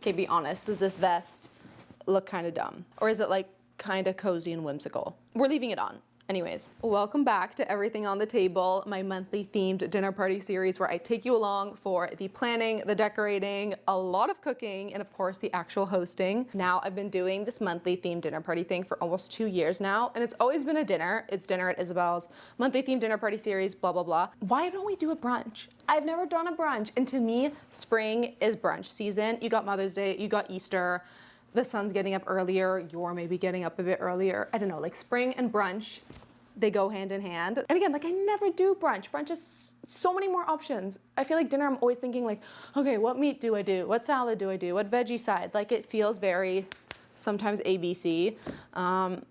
Okay, be honest, does this vest look kind of dumb? Or is it like kind of cozy and whimsical? We're leaving it on. Anyways, welcome back to Everything on the Table, my monthly themed dinner party series where I take you along for the planning, the decorating, a lot of cooking, and of course the actual hosting. Now, I've been doing this monthly themed dinner party thing for almost 2 years now, and it's always been a dinner. It's dinner at Isabel's, monthly themed dinner party series, blah, blah, blah. Why don't we do a brunch? I've never done a brunch, and to me, spring is brunch season. You got Mother's Day, you got Easter, the sun's getting up earlier, you're maybe getting up a bit earlier. I don't know, like spring and brunch, they go hand in hand. And again, like I never do brunch. Brunch is so many more options. I feel like dinner, I'm always thinking like, okay, what meat do I do? What salad do I do? What veggie side? Like it feels very, sometimes ABC. And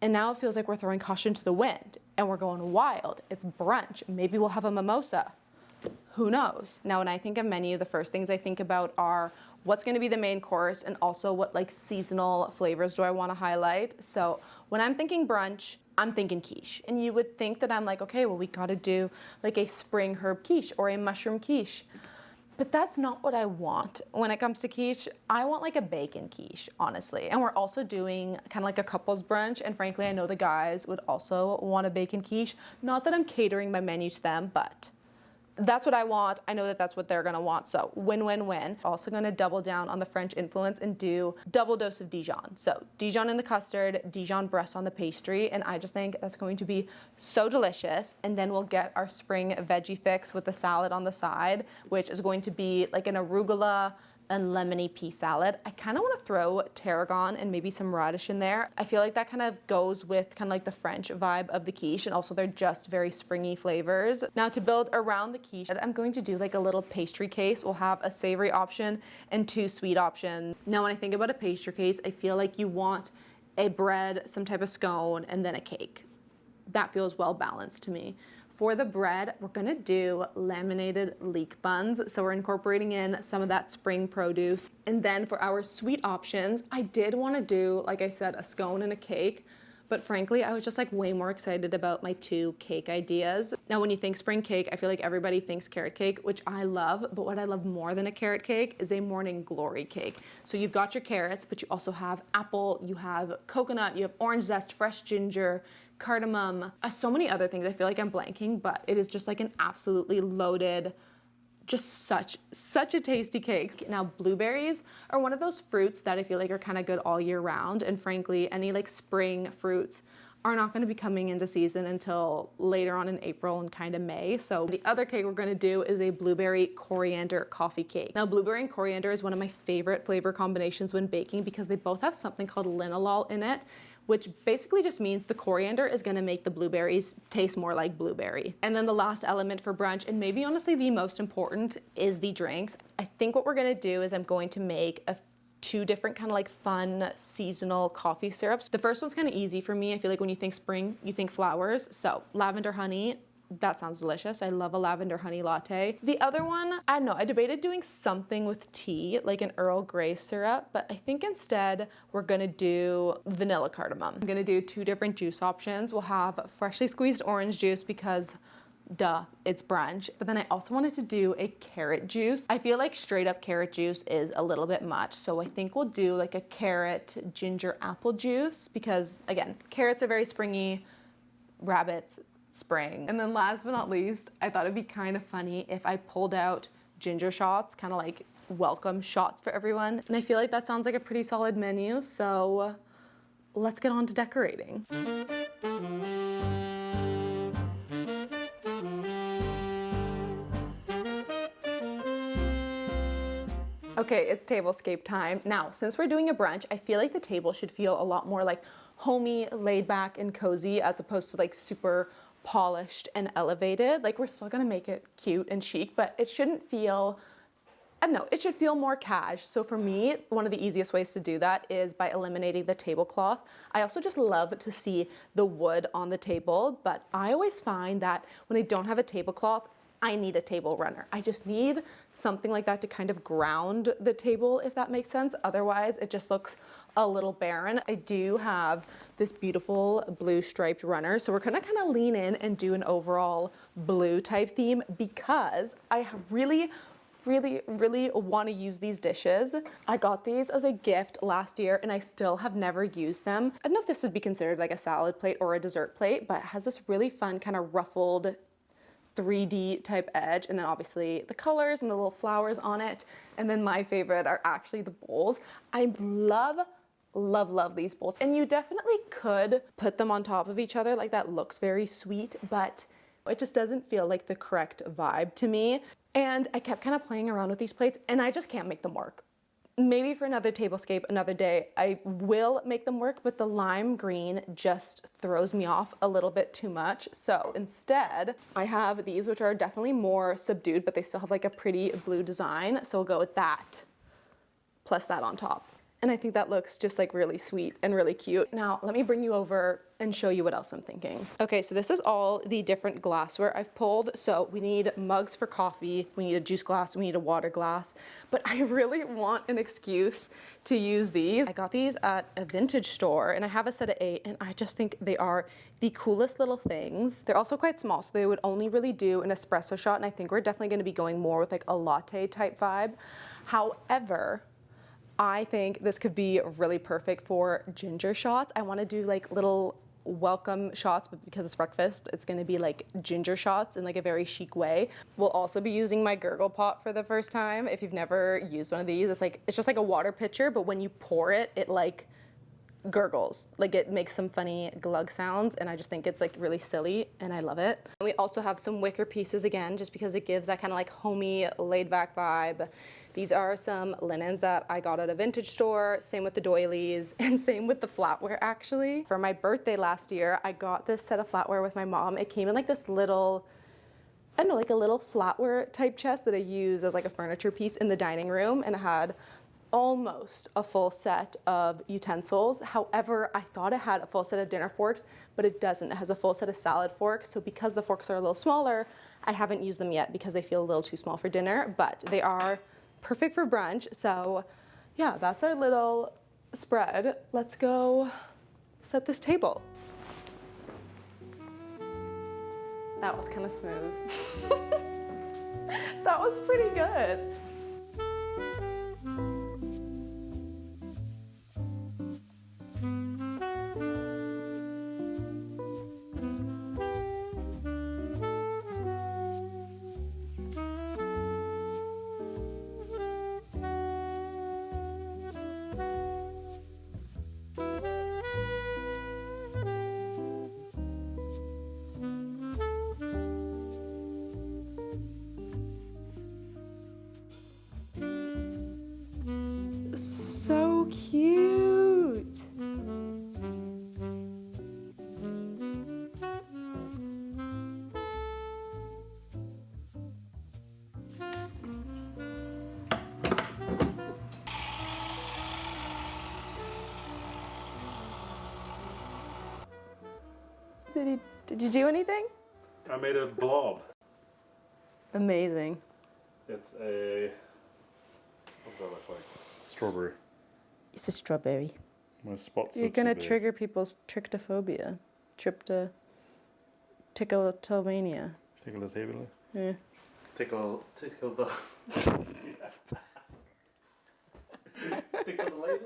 now it feels like we're throwing caution to the wind and we're going wild. It's brunch. Maybe we'll have a mimosa. Who knows? Now, when I think of menu, the first things I think about are what's gonna be the main course and also what like seasonal flavors do I wanna highlight. So when I'm thinking brunch, I'm thinking quiche. And you would think that I'm like, okay, well, we gotta do like a spring herb quiche or a mushroom quiche. But that's not what I want when it comes to quiche. I want like a bacon quiche, honestly. And we're also doing kind of like a couples brunch. And frankly, I know the guys would also want a bacon quiche. Not that I'm catering my menu to them, but that's what I want. I know that that's what they're gonna want. So win, win, win. Also gonna double down on the French influence and do double dose of Dijon. So Dijon in the custard, Dijon breast on the pastry. And I just think that's going to be so delicious. And then we'll get our spring veggie fix with the salad on the side, which is going to be like an arugula and lemony pea salad. I kind of want to throw tarragon and maybe some radish in there. I feel like that kind of goes with kind of like the French vibe of the quiche, and also they're just very springy flavors. Now to build around the quiche, I'm going to do like a little pastry case. We'll have a savory option and 2 sweet options. Now when I think about a pastry case, I feel like you want a bread, some type of scone, and then a cake. That feels well balanced to me. For the bread, we're gonna do laminated leek buns. So we're incorporating in some of that spring produce. And then for our sweet options, I did wanna do, like I said, a scone and a cake. But frankly, I was just like way more excited about my 2 cake ideas. Now, when you think spring cake, I feel like everybody thinks carrot cake, which I love. But what I love more than a carrot cake is a morning glory cake. So you've got your carrots, but you also have apple, you have coconut, you have orange zest, fresh ginger, cardamom, so many other things. I feel like I'm blanking, but it is just like an absolutely loaded, just such a tasty cake. Now, blueberries are one of those fruits that I feel like are kind of good all year round. And frankly, any like spring fruits are not going to be coming into season until later on in April and kind of May. So the other cake we're going to do is a blueberry coriander coffee cake. Now, blueberry and coriander is one of my favorite flavor combinations when baking because they both have something called linalool in it, which basically just means the coriander is gonna make the blueberries taste more like blueberry. And then the last element for brunch, and maybe honestly the most important, is the drinks. I think what we're gonna do is I'm going to make 2 different kind of like fun seasonal coffee syrups. The first one's kind of easy for me. I feel like when you think spring, you think flowers. So lavender honey, that sounds delicious. I love a lavender honey latte. The other one, I don't know, I debated doing something with tea, like an Earl Grey syrup, but I think instead we're gonna do vanilla cardamom. I'm gonna do 2 different juice options. We'll have freshly squeezed orange juice because duh, it's brunch. But then I also wanted to do a carrot juice. I feel like straight up carrot juice is a little bit much. So I think we'll do like a carrot ginger apple juice because again, carrots are very springy, rabbits, spring. And then last but not least, I thought it'd be kind of funny if I pulled out ginger shots, kind of like welcome shots for everyone. And I feel like that sounds like a pretty solid menu. So let's get on to decorating. Okay, it's tablescape time. Now, since we're doing a brunch, I feel like the table should feel a lot more like homey, laid back, and cozy as opposed to like super polished and elevated. Like we're still gonna make it cute and chic, but it shouldn't feel, I don't know, it should feel more cash. So for me, one of the easiest ways to do that is by eliminating the tablecloth. I also just love to see the wood on the table, but I always find that when I don't have a tablecloth, I need a table runner. I just need something like that to kind of ground the table, if that makes sense. Otherwise, it just looks a little barren. I do have this beautiful blue striped runner, so we're gonna kind of lean in and do an overall blue type theme because I really really, really want to use these dishes. I got these as a gift last year and I still have never used them. I don't know if this would be considered like a salad plate or a dessert plate, but it has this really fun kind of ruffled 3D type edge, and then obviously the colors and the little flowers on it. And then my favorite are actually the bowls. I love these bowls, and you definitely could put them on top of each other, like that looks very sweet, but it just doesn't feel like the correct vibe to me. And I kept kind of playing around with these plates and I just can't make them work. Maybe for another tablescape, another day, I will make them work, but the lime green just throws me off a little bit too much. So instead, I have these, which are definitely more subdued, but they still have like a pretty blue design. So we'll go with that, plus that on top. And I think that looks just like really sweet and really cute. Now, let me bring you over and show you what else I'm thinking. Okay, so this is all the different glassware I've pulled. So we need mugs for coffee, we need a juice glass, we need a water glass, but I really want an excuse to use these. I got these at a vintage store and I have a set of 8 and I just think they are the coolest little things. They're also quite small, so they would only really do an espresso shot, and I think we're definitely gonna be going more with like a latte type vibe. However, I think this could be really perfect for ginger shots. I want to do like little welcome shots, but because it's breakfast, it's going to be like ginger shots in like a very chic way. We'll also be using my gurgle pot for the first time. If you've never used one of these, it's just like a water pitcher, but when you pour it, it like gurgles. Like it makes some funny glug sounds, and I just think it's like really silly and I love it. And we also have some wicker pieces again, just because it gives that kind of like homey, laid back vibe. These are some linens that I got at a vintage store, same with the doilies, and same with the flatware actually. For my birthday last year, I got this set of flatware with my mom. It came in like this little, I don't know, like a little flatware type chest that I use as like a furniture piece in the dining room, and it had almost a full set of utensils. However, I thought it had a full set of dinner forks, but it doesn't. It has a full set of salad forks. So because the forks are a little smaller, I haven't used them yet because they feel a little too small for dinner, but they are perfect for brunch. So yeah, that's our little spread. Let's go set this table. That was kind of smooth. That was pretty good. So cute. Did you do anything? I made a blob. Amazing. It's a, what does that look like? Strawberry. It's a strawberry. My spots You're are gonna too big. trigger people's trichtophobia. Tickletomania. Tickle the table. Yeah. Tickle the. Tickle the lady.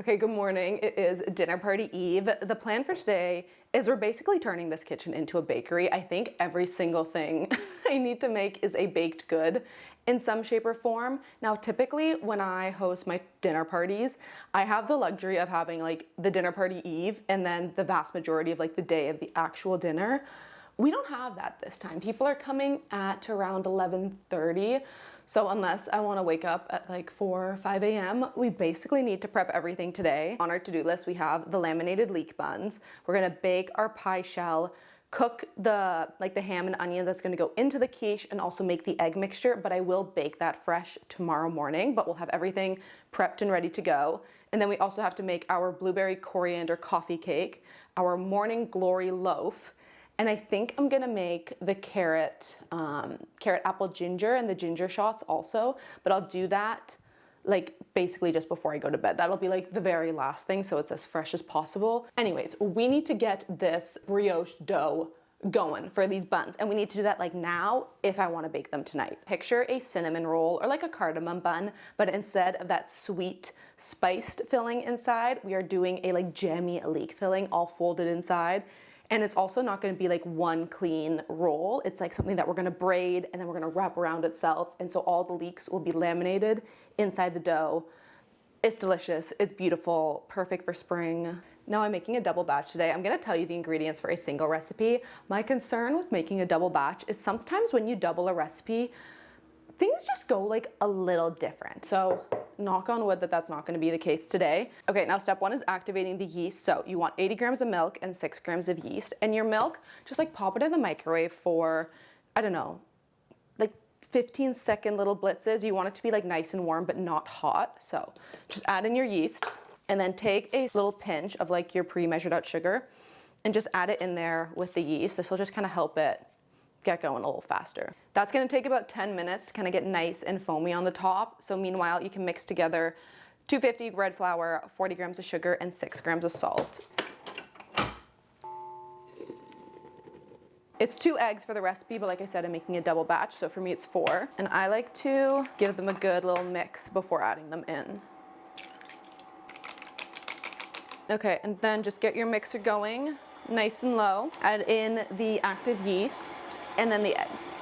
Okay, good morning. It is dinner party eve. The plan for today is we're basically turning this kitchen into a bakery. I think every single thing I need to make is a baked good in some shape or form. Now, typically when I host my dinner parties, I have the luxury of having like the dinner party eve and then the vast majority of like the day of the actual dinner. We don't have that this time. People are coming at around 11:30. So unless I want to wake up at like 4 or 5 a.m., we basically need to prep everything today. On our to-do list, we have the laminated leek buns. We're gonna bake our pie shell, cook the ham and onion that's gonna go into the quiche, and also make the egg mixture, but I will bake that fresh tomorrow morning, but we'll have everything prepped and ready to go. And then we also have to make our blueberry coriander coffee cake, our morning glory loaf, and I think I'm gonna make the carrot apple ginger and the ginger shots also, but I'll do that like basically just before I go to bed. That'll be like the very last thing, so it's as fresh as possible. Anyways, we need to get this brioche dough going for these buns. And we need to do that like now if I want to bake them tonight. Picture a cinnamon roll or like a cardamom bun, but instead of that sweet spiced filling inside, we are doing a like jammy leek filling all folded inside. And it's also not going to be like one clean roll. It's like something that we're going to braid and then we're going to wrap around itself. And so all the leeks will be laminated inside the dough. It's delicious, it's beautiful, perfect for spring. Now I'm making a double batch today. I'm gonna tell you the ingredients for a single recipe. My concern with making a double batch is sometimes when you double a recipe, things just go like a little different. So knock on wood that that's not gonna be the case today. Okay, now step one is activating the yeast. So you want 80 grams of milk and 6 grams of yeast. And your milk, just like pop it in the microwave for, I don't know, like 15-second little blitzes. You want it to be like nice and warm, but not hot. So just add in your yeast and then take a little pinch of like your pre-measured out sugar and just add it in there with the yeast. This will just kind of help it get going a little faster. That's gonna take about 10 minutes to kind of get nice and foamy on the top. So meanwhile, you can mix together 250 red flour, 40 grams of sugar, and 6 grams of salt. It's 2 eggs for the recipe, but like I said, I'm making a double batch, so for me it's 4. And I like to give them a good little mix before adding them in. Okay, and then just get your mixer going nice and low. Add in the active yeast and then the eggs.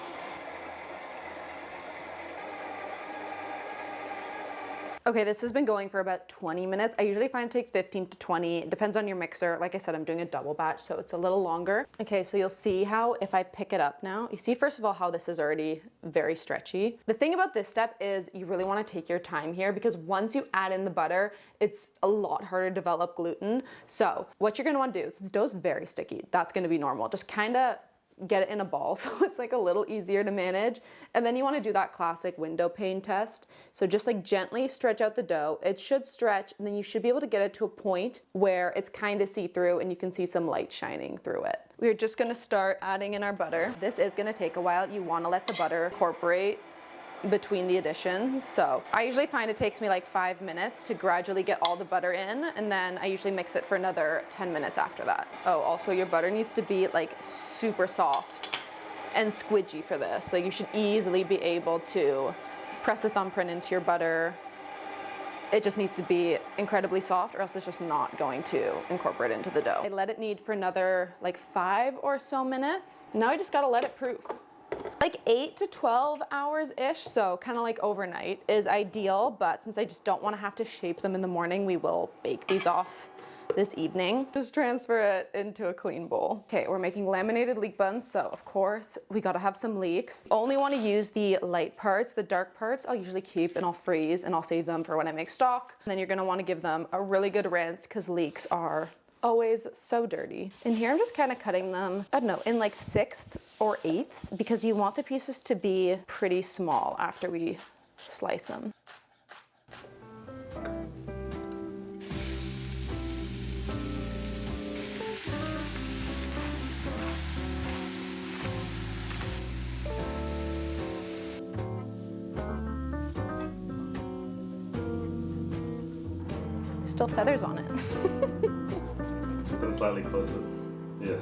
Okay, this has been going for about 20 minutes. I usually find it takes 15 to 20. It depends on your mixer. Like I said, I'm doing a double batch, so it's a little longer. Okay, so you'll see how if I pick it up now, you see first of all how this is already very stretchy. The thing about this step is you really want to take your time here because once you add in the butter, it's a lot harder to develop gluten. So what you're gonna want to do, the dough's very sticky. That's gonna be normal. Just kind of get it in a ball so it's like a little easier to manage. And then you want to do that classic window pane test. So just like gently stretch out the dough. It should stretch and then you should be able to get it to a point where it's kind of see-through and you can see some light shining through it. We're just going to start adding in our butter. This is going to take a while. You want to let the butter incorporate between the additions. So I usually find it takes me like 5 minutes to gradually get all the butter in, and then I usually mix it for another 10 minutes after that. Oh, also your butter needs to be like super soft and squidgy for this. Like you should easily be able to press a thumbprint into your butter. It just needs to be incredibly soft or else it's just not going to incorporate into the dough. I let it knead for another like 5 or so minutes. Now I just gotta let it proof. Like 8 to 12 hours-ish, so kind of like overnight is ideal, but since I just don't want to have to shape them in the morning, we will bake these off this evening. Just transfer it into a clean bowl. Okay, we're making laminated leek buns, so of course we gotta have some leeks. Only want to use the light parts. The dark parts I'll usually keep and I'll freeze and I'll save them for when I make stock. And then you're gonna want to give them a really good rinse because leeks are always so dirty. And here I'm just kind of cutting them, I don't know, in like 1/6 or 1/8 because you want the pieces to be pretty small after we slice them. Still feathers on it. Come slightly closer. Yeah.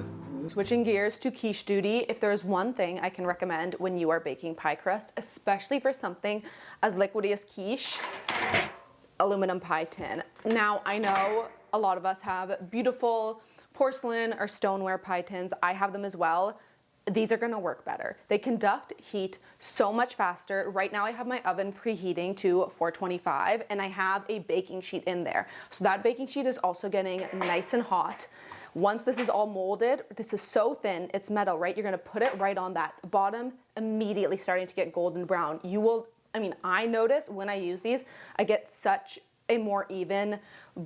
Switching gears to quiche duty, if there's one thing I can recommend when you are baking pie crust, especially for something as liquidy as quiche, aluminum pie tin. Now, I know a lot of us have beautiful porcelain or stoneware pie tins. I have them as well. These are gonna work better. They conduct heat so much faster. Right now I have my oven preheating to 425 and I have a baking sheet in there. So that baking sheet is also getting nice and hot. Once this is all molded, this is so thin, it's metal, right? You're gonna put it right on that bottom, immediately starting to get golden brown. You will, I notice when I use these, I get such a more even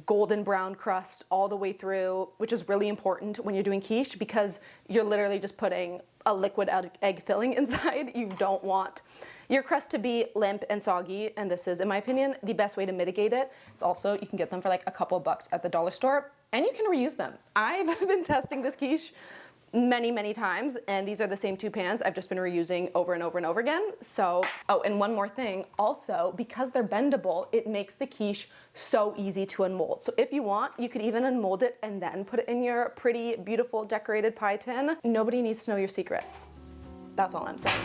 golden brown crust all the way through, which is really important when you're doing quiche because you're literally just putting a liquid egg filling inside. You don't want your crust to be limp and soggy, and this is, in my opinion, the best way to mitigate it. It's also, you can get them for like a couple bucks at the dollar store, and you can reuse them. I've been testing this quiche many, many times, and these are the same 2 pans I've just been reusing over and over and over again. So, oh, and one more thing, also, because they're bendable, it makes the quiche so easy to unmold. So if you want, you could even unmold it and then put it in your pretty, beautiful, decorated pie tin. Nobody needs to know your secrets. That's all I'm saying.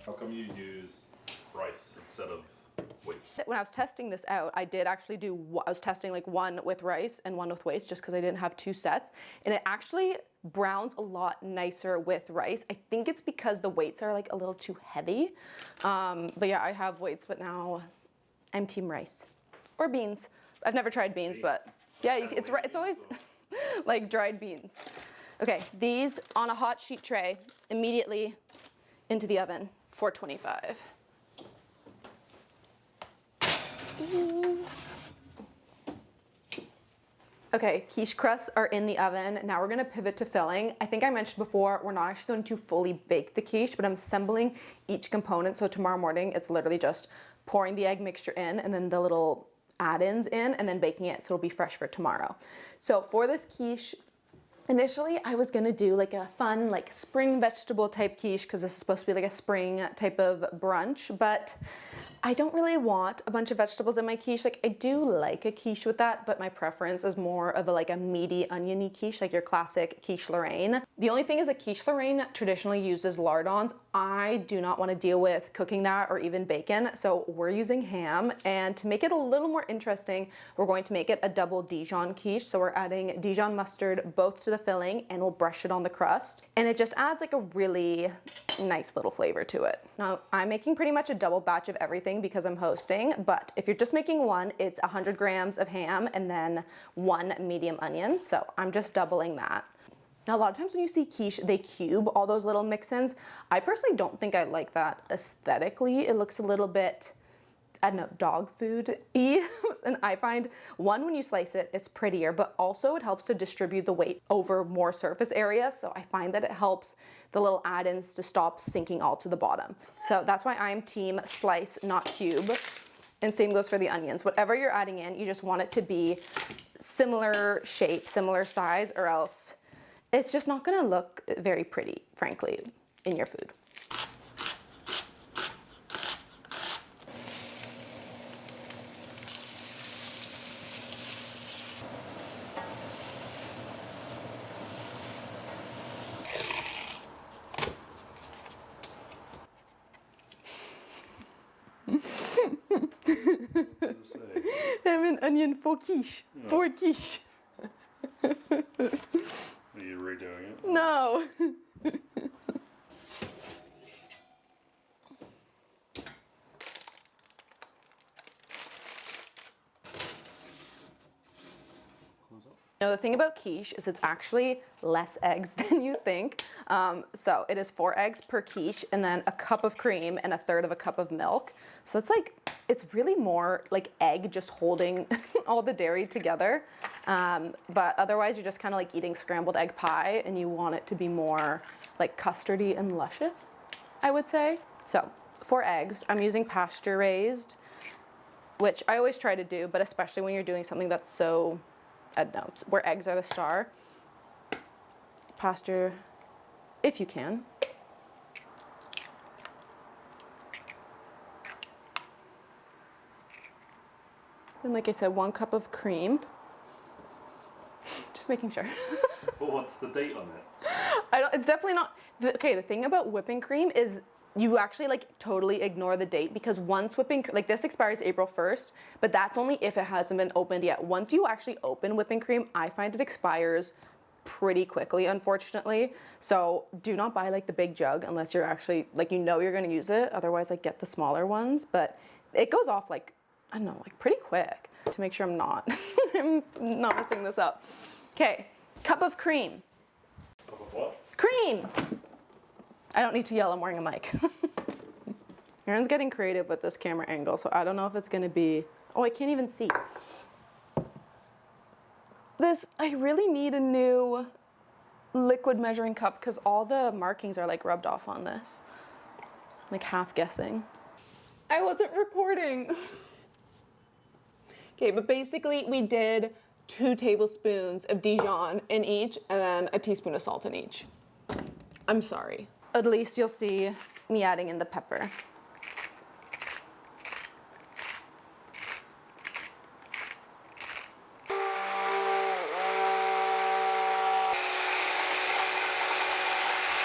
How come you use rice instead of weights? When I was testing this out, I did actually I was testing like one with rice and one with weights just because I didn't have 2 sets. And it actually browns a lot nicer with rice. I think it's because the weights are like a little too heavy. But yeah, I have weights, but now I'm team rice. Or beans. I've never tried beans, but yeah, it's always like dried beans. Okay, these on a hot sheet tray, immediately into the oven, 425. Okay, quiche crusts are in the oven. Now we're gonna pivot to filling. I think I mentioned before, we're not actually going to fully bake the quiche, but I'm assembling each component. So tomorrow morning, it's literally just pouring the egg mixture in and then the little add-ins in and then baking it so it'll be fresh for tomorrow. So for this quiche, initially, I was gonna do like a fun, like spring vegetable type quiche because this is supposed to be like a spring type of brunch, but I don't really want a bunch of vegetables in my quiche. Like I do like a quiche with that, but my preference is more of like a meaty oniony quiche, like your classic quiche Lorraine. The only thing is a quiche Lorraine traditionally uses lardons. I do not want to deal with cooking that or even bacon, so we're using ham. And to make it a little more interesting, we're going to make it a double Dijon quiche. So we're adding Dijon mustard both to the filling and we'll brush it on the crust. And it just adds like a really nice little flavor to it. Now, I'm making pretty much a double batch of everything because I'm hosting, but if you're just making one, it's 100 grams of ham and then 1 medium onion. So I'm just doubling that. Now, a lot of times when you see quiche, they cube all those little mix-ins. I personally don't think I like that aesthetically. It looks a little bit, I don't know, dog food-y. And I find, one, when you slice it, it's prettier, but also it helps to distribute the weight over more surface area. So I find that it helps the little add-ins to stop sinking all to the bottom. So that's why I'm team slice, not cube. And same goes for the onions. Whatever you're adding in, you just want it to be similar shape, similar size, or else it's just not gonna look very pretty, frankly, in your food. Ham and onion for quiche. No. For quiche. Are you redoing it? No. Now the thing about quiche is it's actually less eggs than you think. So it is 4 eggs per quiche and then a cup of cream and 1/3 of a cup of milk. So it's like, it's really more like egg just holding all the dairy together. But otherwise you're just kind of like eating scrambled egg pie and you want it to be more like custardy and luscious, I would say. So 4 eggs, I'm using pasture raised, which I always try to do, but especially when you're doing something that's so, I don't know, where eggs are the star. Pasture, if you can. Then, like I said, 1 cup of cream. Just making sure. Well, what's the date on it? It's definitely not, okay, the thing about whipping cream is you actually like totally ignore the date because once like this expires April 1st, but that's only if it hasn't been opened yet. Once you actually open whipping cream, I find it expires pretty quickly, unfortunately. So do not buy like the big jug unless you're actually like, you know, you're gonna use it. Otherwise, like get the smaller ones, but it goes off like, I don't know, like pretty quick, to make sure I'm not, I'm not messing this up. Okay, cup of cream. Cup of what? Cream! I don't need to yell, I'm wearing a mic. Aaron's getting creative with this camera angle, so I don't know if it's gonna be, oh, I can't even see. I really need a new liquid measuring cup because all the markings are like rubbed off on this. I'm like half guessing. I wasn't recording. Okay, but basically we did 2 tablespoons of Dijon in each and then a teaspoon of salt in each. I'm sorry. At least you'll see me adding in the pepper.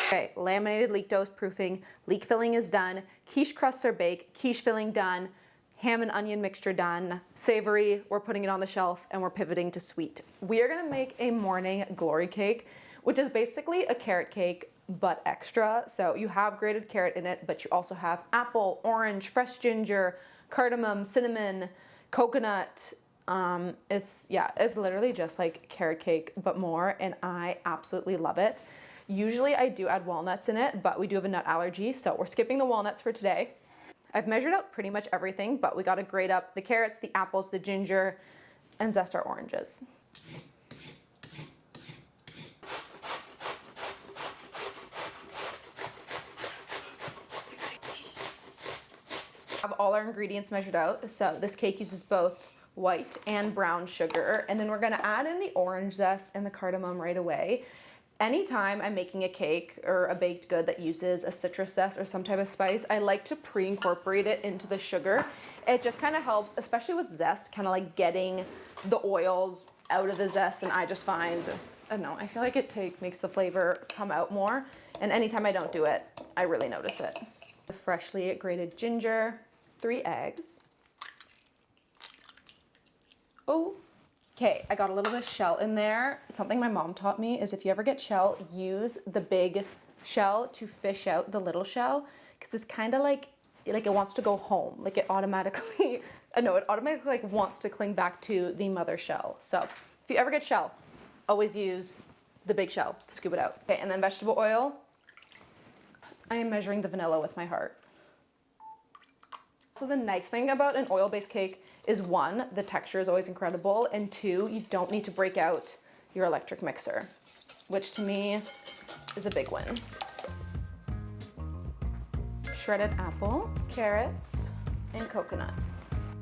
Okay, laminated leek dough is proofing, leek filling is done, quiche crusts are baked, quiche filling done, ham and onion mixture done, savory, we're putting it on the shelf, and we're pivoting to sweet. We are gonna make a morning glory cake, which is basically a carrot cake, but extra. So you have grated carrot in it, but you also have apple, orange, fresh ginger, cardamom, cinnamon, coconut. It's literally just like carrot cake, but more, and I absolutely love it. Usually I do add walnuts in it, but we do have a nut allergy, so we're skipping the walnuts for today. I've measured out pretty much everything, but we gotta grate up the carrots, the apples, the ginger, and zest our oranges. Have all our ingredients measured out. So this cake uses both white and brown sugar, and then we're gonna add in the orange zest and the cardamom right away. Anytime I'm making a cake or a baked good that uses a citrus zest or some type of spice, I like to pre-incorporate it into the sugar. It just kind of helps, especially with zest, kind of like getting the oils out of the zest, and I just find, I don't know, I feel like it makes the flavor come out more, and anytime I don't do it, I really notice it. The freshly grated ginger, 3 eggs. Oh. Okay, I got a little bit of shell in there. Something my mom taught me is if you ever get shell, use the big shell to fish out the little shell, because it's kind of like it wants to go home. Like it automatically, it automatically like wants to cling back to the mother shell. So if you ever get shell, always use the big shell to scoop it out. Okay, and then vegetable oil. I am measuring the vanilla with my heart. So the nice thing about an oil-based cake is 1, the texture is always incredible, and 2, you don't need to break out your electric mixer, which to me is a big win. Shredded apple, carrots, and coconut.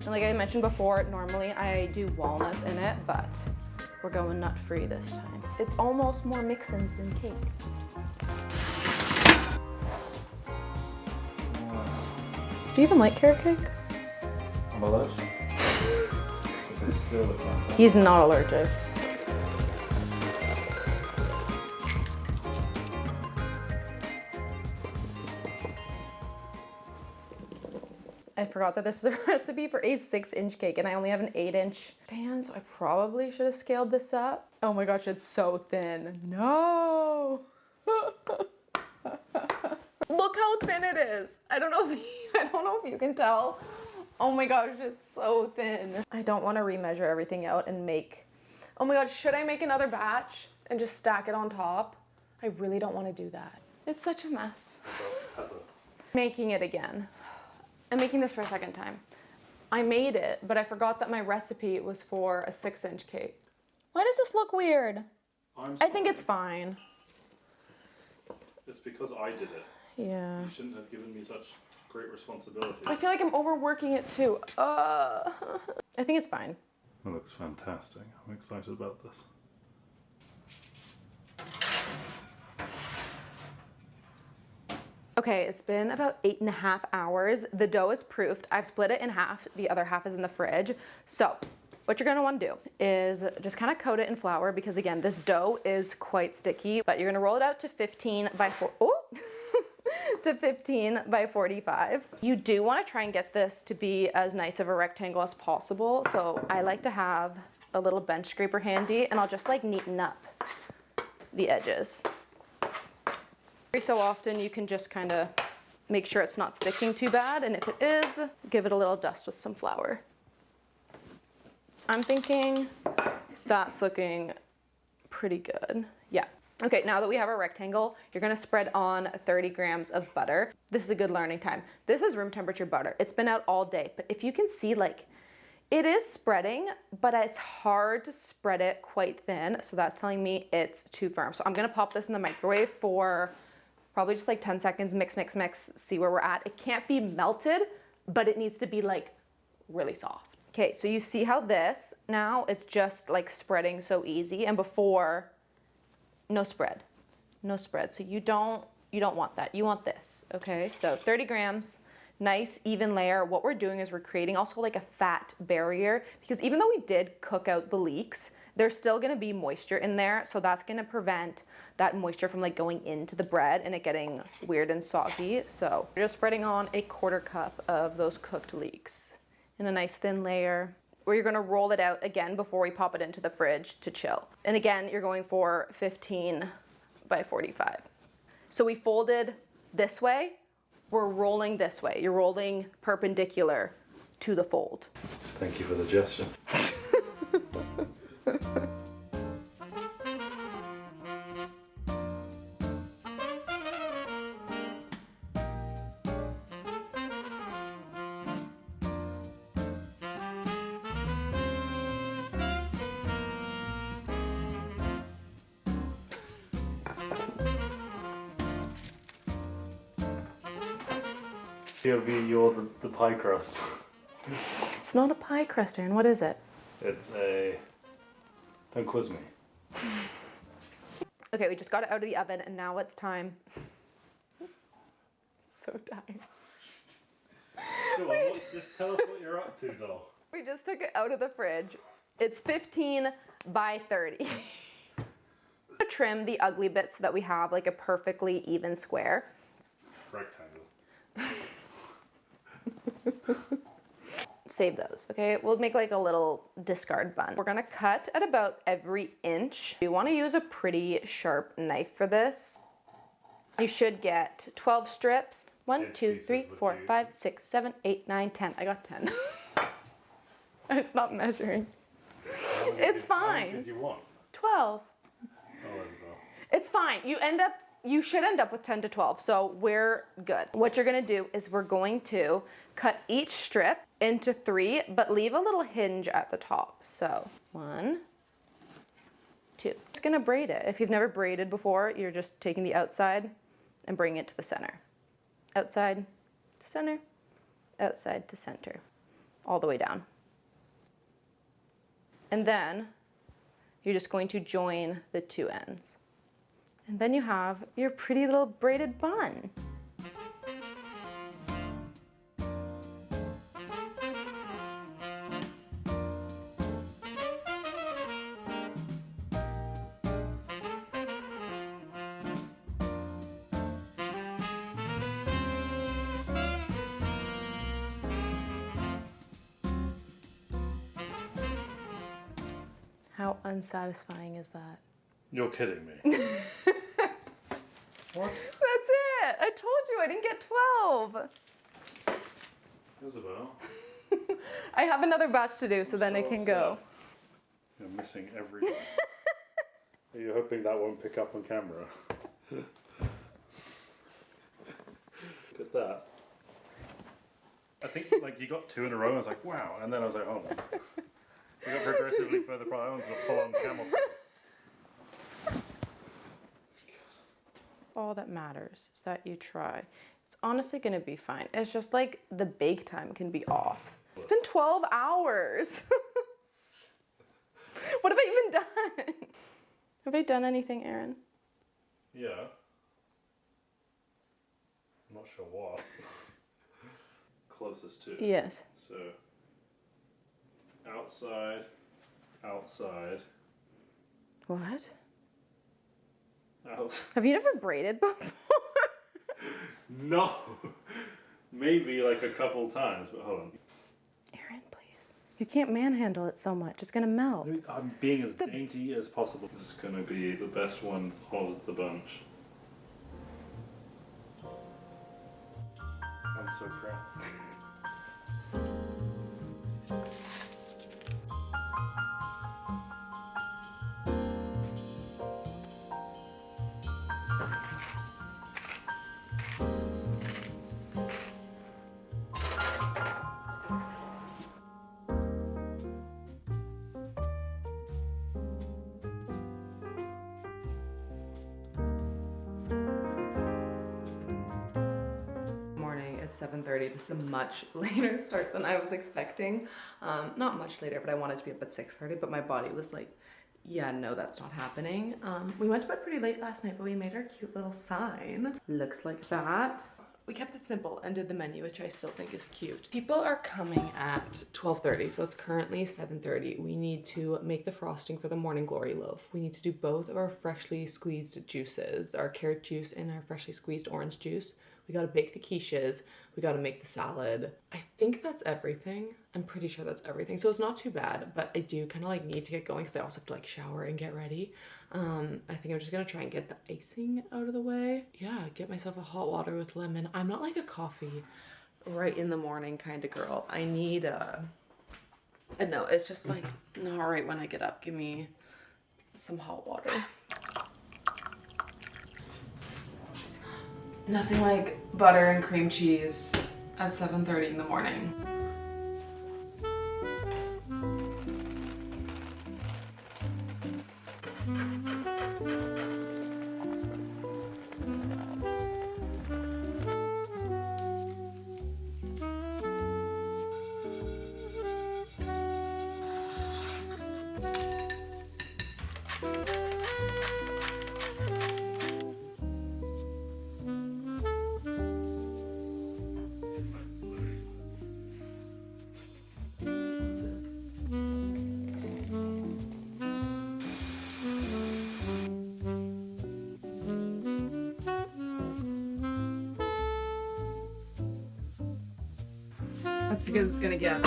And like I mentioned before, normally I do walnuts in it, but we're going nut-free this time. It's almost more mix-ins than cake. Do you even like carrot cake? I'm allergic. But they still look fantastic. He's not allergic. I forgot that this is a recipe for a 6-inch cake, and I only have an 8-inch pan, so I probably should have scaled this up. Oh my gosh, it's so thin. No! Look how thin it is. I don't know if you can tell. Oh my gosh, it's so thin. I don't want to remeasure everything out and make, oh my gosh, should I make another batch and just stack it on top? I really don't want to do that. It's such a mess. Making it again. I'm making this for a second time. I made it, but I forgot that my recipe was for a 6-inch cake. Why does this look weird? I think it's fine. It's because I did it. Yeah. You shouldn't have given me such great responsibility. I feel like I'm overworking it too. I think it's fine. It looks fantastic. I'm excited about this. Okay, it's been about 8.5 hours. The dough is proofed. I've split it in half. The other half is in the fridge. So what you're gonna wanna do is just kind of coat it in flour, because again, this dough is quite sticky, but you're gonna roll it out to 15 by 45. You do wanna try and get this to be as nice of a rectangle as possible. So I like to have a little bench scraper handy, and I'll just like neaten up the edges. Every so often you can just kind of make sure it's not sticking too bad, and if it is, give it a little dust with some flour. I'm thinking that's looking pretty good. Yeah. Okay, now that we have our rectangle, you're gonna spread on 30 grams of butter. This is a good learning time. This is room temperature butter. It's been out all day, but if you can see, like, it is spreading, but it's hard to spread it quite thin, so that's telling me it's too firm. So I'm gonna pop this in the microwave for probably just like 10 seconds, mix, mix, mix, see where we're at. It can't be melted, but it needs to be like really soft. Okay, so you see how this, now it's just like spreading so easy, and before, no spread, no spread. So you don't want that, you want this, okay? So 30 grams, nice even layer. What we're doing is we're creating also like a fat barrier, because even though we did cook out the leeks, there's still gonna be moisture in there, so that's gonna prevent that moisture from like going into the bread and it getting weird and soggy. So we're just spreading on a 1/4 cup of those cooked leeks in a nice thin layer, where you're gonna roll it out again before we pop it into the fridge to chill. And again, you're going for 15 by 45. So we folded this way, we're rolling this way. You're rolling perpendicular to the fold. Thank you for the gesture. It'll be the pie crust. It's not a pie crust, Aaron. What is it? It's a... Don't quiz me. Okay, we just got it out of the oven, and now it's time. So tired. Come on, just tell us what you're up to, doll. We just took it out of the fridge. It's 15 by 30. Trim the ugly bits so that we have like a perfectly even square. Rectangle. Save those, okay? We'll make like a little discard bun. We're gonna cut at about every inch. You wanna use a pretty sharp knife for this. You should get 12 strips. 1, 2, 3, 4, 5, 6, 7, 8, 9, 10. I got 10. It's not measuring. It's fine. How many did you want? 12. Oh, there's a bell. It's fine. You should end up with 10 to 12, so we're good. What you're gonna do is we're going to cut each strip into 3, but leave a little hinge at the top. So 1, 2. It's gonna braid it. If you've never braided before, you're just taking the outside and bringing it to the center. Outside to center, outside to center, all the way down. And then you're just going to join the 2 ends. And then you have your pretty little braided bun. How unsatisfying is that? You're kidding me. What? That's it. I told you I didn't get 12. Isabel. I have another batch to do, so then it can go. You're missing every one. Are you hoping that won't pick up on camera? Look at that. I think like you got 2 in a row. I was like, wow. And then I was like, oh no. You got progressively further from. I wanted to full on camel toe. All that matters is that you try. It's honestly gonna be fine. It's just like the bake time can be off. It's been 12 hours. What have I even done? Have I done anything, Aaron? Yeah. I'm not sure what. Closest to. Yes. So, outside, outside, What? out. Have you never braided before? No! Maybe like a couple times, but hold on. Aaron, please. You can't manhandle it so much. It's gonna melt. I'm being as dainty as possible. This is going to be the best one of the bunch. I'm so proud. It's 7:30. This is a much later start than I was expecting. Not much later, but I wanted to be up at 6:30, but my body was like, yeah, no, that's not happening. We went to bed pretty late last night, but we made our cute little sign. Looks like that. We kept it simple and did the menu, which I still think is cute. People are coming at 12:30, so it's currently 7:30. We need to make the frosting for the morning glory loaf. We need to do both of our freshly squeezed juices, our carrot juice and our freshly squeezed orange juice. We gotta bake the quiches. We gotta make the salad. I think that's everything. I'm pretty sure that's everything. So it's not too bad, but I do kind of like need to get going because I also have to like shower and get ready. I think I'm just gonna try and get the icing out of the way. Yeah, get myself a hot water with lemon. I'm not like a coffee right in the morning kind of girl. I need no, it's just like, no, right when I get up, give me some hot water. Nothing like butter and cream cheese at 7:30 in the morning. That's as good as it's gonna get.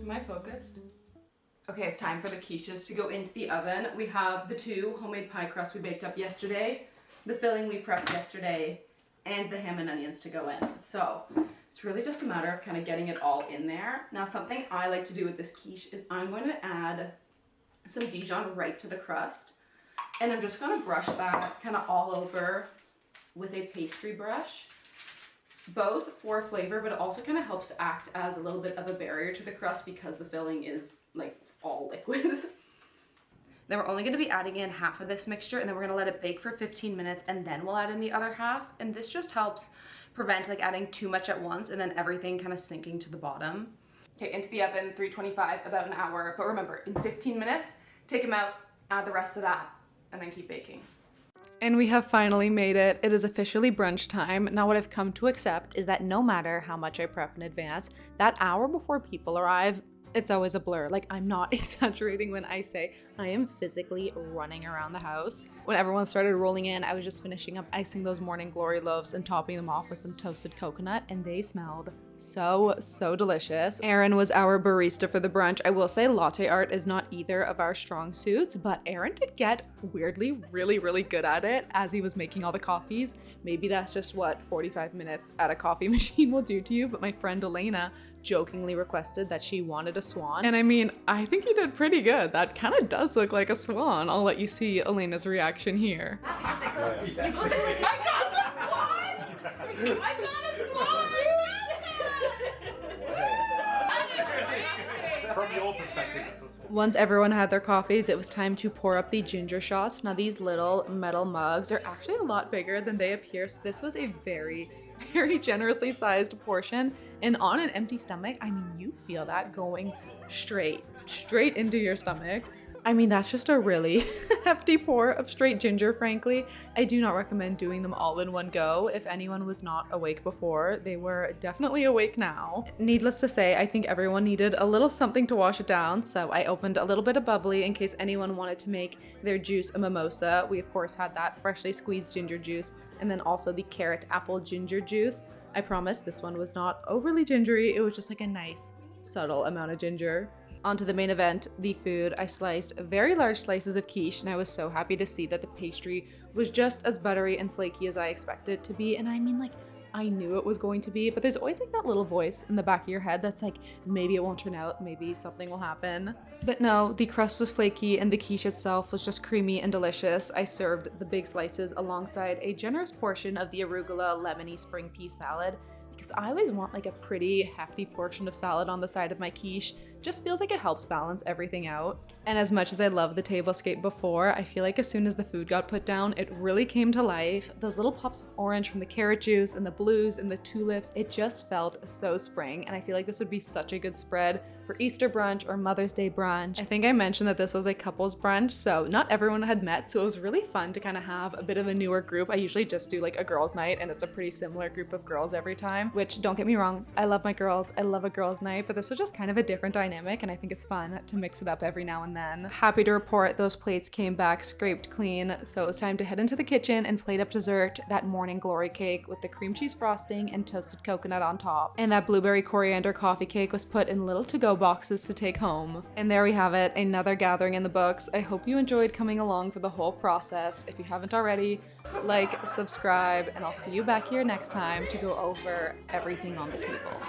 Am I focused? Okay, it's time for the quiches to go into the oven. We have the 2 homemade pie crusts we baked up yesterday, the filling we prepped yesterday, and the ham and onions to go in. So it's really just a matter of kind of getting it all in there. Now, something I like to do with this quiche is I'm going to add some Dijon right to the crust, and I'm just going to brush that kind of all over with a pastry brush. Both for flavor, but it also kind of helps to act as a little bit of a barrier to the crust because the filling is like all liquid. Then we're only going to be adding in half of this mixture, and then we're going to let it bake for 15 minutes, and then we'll add in the other half. And this just helps prevent like adding too much at once and then everything kind of sinking to the bottom. Okay, into the oven, 325, about an hour. But remember, in 15 minutes, take them out, add the rest of that, and then keep baking. And we have finally made it. It is officially brunch time. Now what I've come to accept is that no matter how much I prep in advance, that hour before people arrive, it's always a blur. Like, I'm not exaggerating when I say I am physically running around the house. When everyone started rolling in, I was just finishing up icing those morning glory loaves and topping them off with some toasted coconut, and they smelled so delicious. Aaron was our barista for the brunch. I will say latte art is not either of our strong suits, but Aaron did get weirdly really good at it as he was making all the coffees. Maybe that's just what 45 minutes at a coffee machine will do to you, but my friend Elena jokingly requested that she wanted a swan. And I mean, I think he did pretty good. That kind of does look like a swan. I'll let you see Elena's reaction here. I got the swan! I got a swan! From your perspective, it's a small. Once everyone had their coffees, it was time to pour up the ginger shots. Now these little metal mugs are actually a lot bigger than they appear, so this was a very, very generously sized portion. And on an empty stomach, I mean, you feel that going straight into your stomach. I mean, that's just a really hefty pour of straight ginger, frankly. I do not recommend doing them all in one go. If anyone was not awake before, they were definitely awake now. Needless to say, I think everyone needed a little something to wash it down, so I opened a little bit of bubbly in case anyone wanted to make their juice a mimosa. We of course had that freshly squeezed ginger juice, and then also the carrot apple ginger juice. I promise this one was not overly gingery, it was just like a nice, subtle amount of ginger. On to the main event, the food. I sliced very large slices of quiche, and I was so happy to see that the pastry was just as buttery and flaky as I expected it to be. And I mean, like, I knew it was going to be, but there's always like that little voice in the back of your head that's like, maybe it won't turn out, maybe something will happen. But no, the crust was flaky and the quiche itself was just creamy and delicious. I served the big slices alongside a generous portion of the arugula lemony spring pea salad, because I always want like a pretty hefty portion of salad on the side of my quiche. Just feels like it helps balance everything out. And as much as I loved the tablescape before, I feel like as soon as the food got put down, it really came to life. Those little pops of orange from the carrot juice and the blues and the tulips, it just felt so spring. And I feel like this would be such a good spread for Easter brunch or Mother's Day brunch. I think I mentioned that this was a couples brunch, so not everyone had met, so it was really fun to kind of have a bit of a newer group. I usually just do like a girls' night, and it's a pretty similar group of girls every time, which, don't get me wrong, I love my girls, I love a girls' night, but this was just kind of a different dynamic, and I think it's fun to mix it up every now and then. Happy to report those plates came back scraped clean, so it was time to head into the kitchen and plate up dessert, that morning glory cake with the cream cheese frosting and toasted coconut on top. And that blueberry coriander coffee cake was put in little to-go boxes to take home. And there we have it, another gathering in the books. I hope you enjoyed coming along for the whole process. If you haven't already, like, subscribe, and I'll see you back here next time to go over everything on the table.